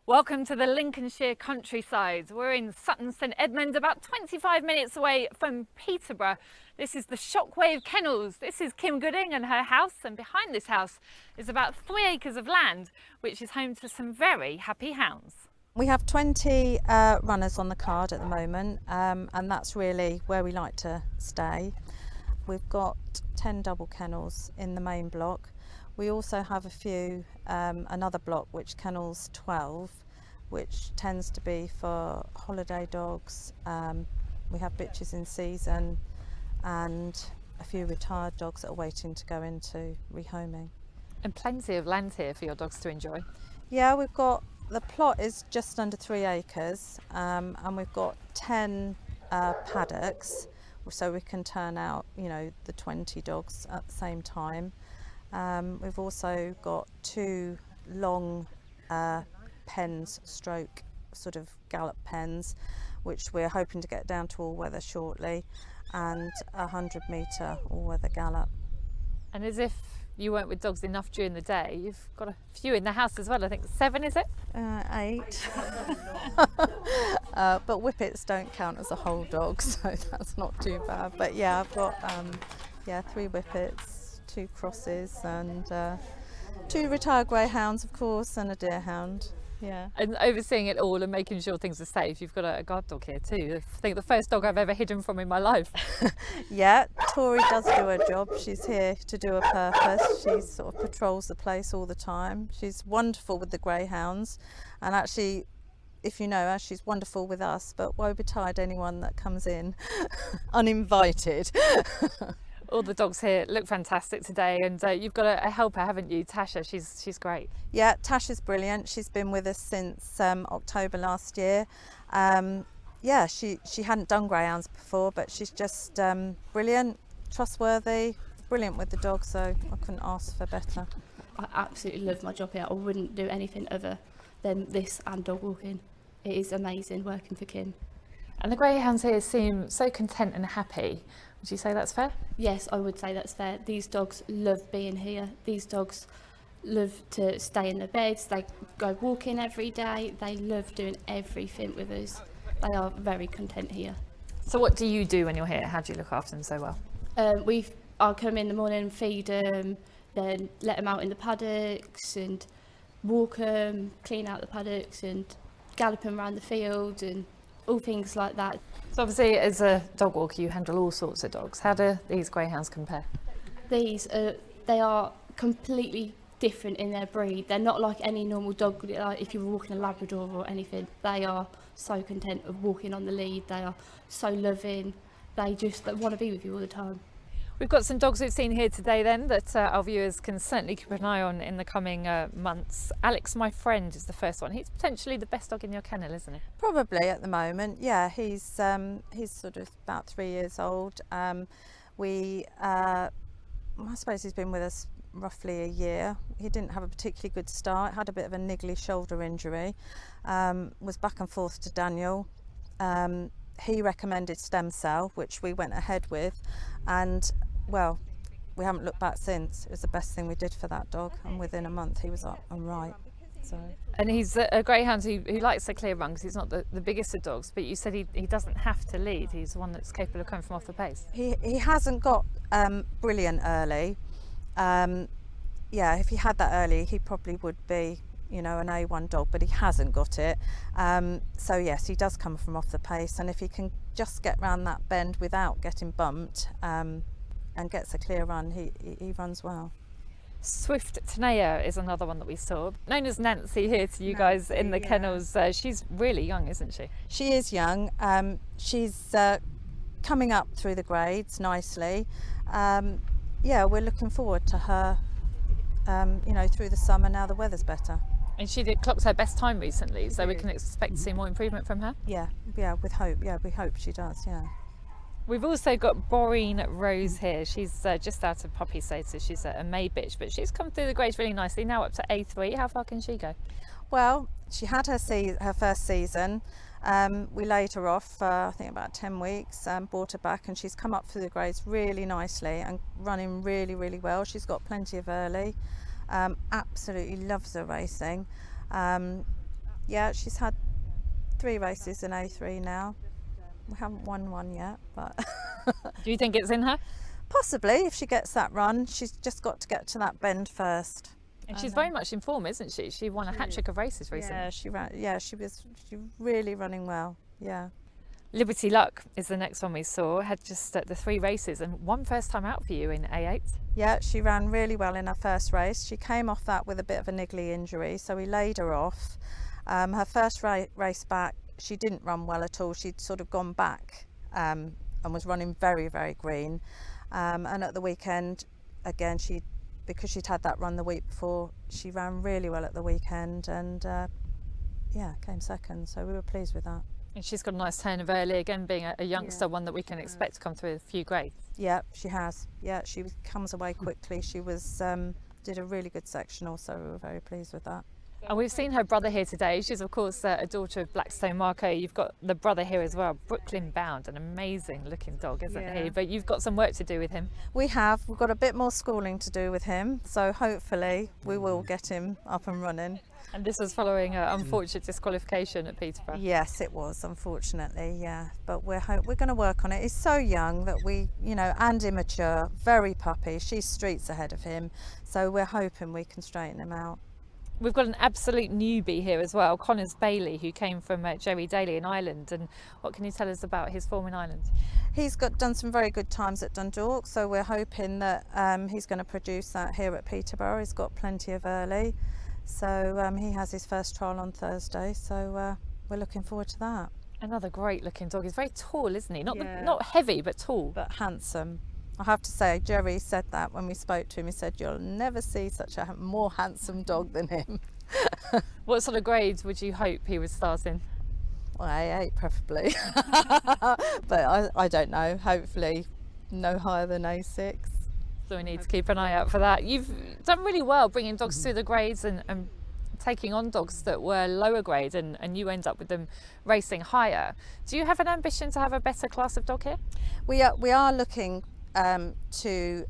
Welcome to the Lincolnshire countryside. We're in Sutton St Edmunds, about 25 minutes away from Peterborough. This is the Shockwave Kennels. This is Kim Gooding and her house, and behind this house is about 3 acres of land, which is home to some very happy hounds. We have 20 runners on the card at the moment, and that's really where we like to stay. We've got 10 double kennels in the main block. We also have a few, another block which kennels 12, which tends to be for holiday dogs. We have bitches in season and a few retired dogs that are waiting to go into rehoming. And plenty of land here for your dogs to enjoy. Yeah, we've got, the plot is just under 3 acres, and we've got 10 paddocks, so we can turn out, you know, the 20 dogs at the same time. We've also got 2 long pens, stroke sort of gallop pens, which we're hoping to get down to all weather shortly, and a 100-metre all weather gallop. And as if you weren't with dogs enough during the day, you've got a few in the house as well. I think 7, is it? 8. But whippets don't count as a whole dog, so that's not too bad. But yeah, I've got 3 whippets, 2 crosses, and 2 retired greyhounds, of course, and a deerhound. Yeah. And overseeing it all and making sure things are safe. You've got a guard dog here too. I think the first dog I've ever hidden from in my life. Yeah, Tori does do her job. She's here to do a purpose. She sort of patrols the place all the time. She's wonderful with the greyhounds, and actually, if you know her, she's wonderful with us, but woe betide anyone that comes in uninvited. All the dogs here look fantastic today, and you've got a helper, haven't you, Tasha? She's great. Yeah, Tasha's brilliant. She's been with us since October last year. Yeah, she hadn't done greyhounds before, but she's just brilliant, trustworthy, brilliant with the dog, so I couldn't ask for better. I absolutely love my job here. I wouldn't do anything other than this and dog walking. It is amazing working for Kim. And the greyhounds here seem so content and happy. Would you say that's fair? Yes, I would say that's fair. These dogs love being here. These dogs love to stay in their beds. They go walking every day. They love doing everything with us. They are very content here. So what do you do when you're here? How do you look after them so well? I'll come in the morning and feed them, then let them out in the paddocks and walk them, clean out the paddocks and gallop them around the field and all things like that. So obviously as a dog walker you handle all sorts of dogs. How do these greyhounds compare? They are completely different in their breed. They're not like any normal dog, like if you were walking a Labrador or anything. They are so content of walking on the lead. They are so loving. They want to be with you all the time. We've got some dogs we've seen here today then that our viewers can certainly keep an eye on in the coming months. Alex, my friend, is the first one. He's potentially the best dog in your kennel, isn't he? Probably at the moment, yeah. He's sort of about 3 years old. I suppose he's been with us roughly a year. He didn't have a particularly good start, had a bit of a niggly shoulder injury, was back and forth to Daniel. He recommended stem cell, which we went ahead with, and well, we haven't looked back since. It was the best thing we did for that dog, and within a month he was up and right. So. And he's a greyhound who likes to clear run because he's not the biggest of dogs, but you said he doesn't have to lead. He's one that's capable of coming from off the pace. He hasn't got brilliant early. Yeah, if he had that early he probably would be, you know, an A1 dog, but he hasn't got it. So yes, he does come from off the pace, and if he can just get round that bend without getting bumped and gets a clear run, he runs well. Swift Tanea is another one that we saw, known as Nancy here to you guys in the kennels. She's really young, isn't she? She is young. She's coming up through the grades nicely. Yeah, we're looking forward to her, you know, through the summer now the weather's better. And she clocked her best time recently, so we can expect to see more improvement from her? Yeah, with hope. Yeah, we hope she does, yeah. We've also got Boreen Rose here. She's just out of puppy status. She's a May bitch, but she's come through the grades really nicely, now up to A3. How far can she go? Well, she had her first season. We laid her off I think about 10 weeks, brought her back, and she's come up through the grades really nicely and running really, really well. She's got plenty of early. Absolutely loves her racing. Yeah, she's had 3 races in A3 now. We haven't won one yet, but Do you think it's in her? possibly if she gets that run. She's just got to get to that bend first. And she's very much in form, isn't she? She won a hat-trick of races recently. Yeah, she ran. Yeah, she really running well. Yeah. Liberty Luck is the next one we saw. Had just the 3 races and one first time out for you in A8. Yeah, she ran really well in her first race. She came off that with a bit of a niggly injury, so we laid her off. Her first race back, she didn't run well at all. She'd sort of gone back and was running very, very green. And at the weekend, again, because she'd had that run the week before, she ran really well at the weekend and yeah, came second. So we were pleased with that. And she's got a nice turn of early, again being a youngster, one that we can expect to come through a few grades. Yeah, she has. Yeah, she comes away quickly. She was did a really good sectional, so we were very pleased with that. And we've seen her brother here today. She's of course a daughter of Blackstone Marco. You've got the brother here as well, Brooklyn Bound, an amazing looking dog, isn't he? But you've got some work to do with him. We've got a bit more schooling to do with him, so hopefully we will get him up and running. And this was following an unfortunate disqualification at Peterborough. Yes, it was, unfortunately, yeah. But we're going to work on it. He's so young that and immature, very puppy. She's streets ahead of him, so we're hoping we can straighten him out. We've got an absolute newbie here as well, Connors Bailey, who came from Jerry Daly in Ireland. And what can you tell us about his form in Ireland? He's done some very good times at Dundalk, so we're hoping that he's going to produce that here at Peterborough. He's got plenty of early. So he has his first trial on Thursday, so we're looking forward to that. Another great looking dog. He's very tall, isn't he? Not heavy, but tall. But handsome. I have to say, Jerry said that when we spoke to him. He said, "You'll never see such a more handsome dog than him." What sort of grades would you hope he would start in? Well, A8 preferably. But I don't know. Hopefully no higher than A6. So we need to keep an eye out for that. You've done really well bringing dogs through the grades and taking on dogs that were lower grade, and you end up with them racing higher. Do you have an ambition to have a better class of dog here? We are looking to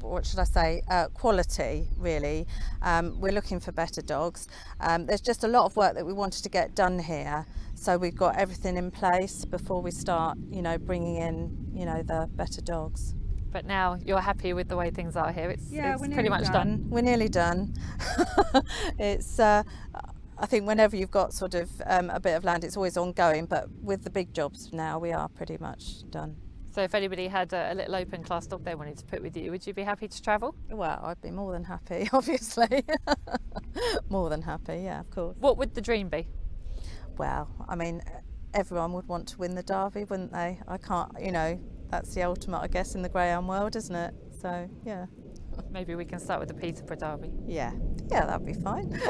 what should I say, quality really. We're looking for better dogs. There's just a lot of work that we wanted to get done here, so we've got everything in place before we start bringing in the better dogs. But now you're happy with the way things are here. It's pretty much done. We're nearly done. It's I think whenever you've got sort of a bit of land, it's always ongoing, but with the big jobs now we are pretty much done. So if anybody had a little open class dog they wanted to put with you, would you be happy to travel? Well, I'd be more than happy, obviously. More than happy, yeah, of course. What would the dream be? Well, I mean, everyone would want to win the Derby, wouldn't they? I can't, that's the ultimate, I guess, in the greyhound world, isn't it? So, yeah. Maybe we can start with the Peterborough Derby. Yeah, that'd be fine.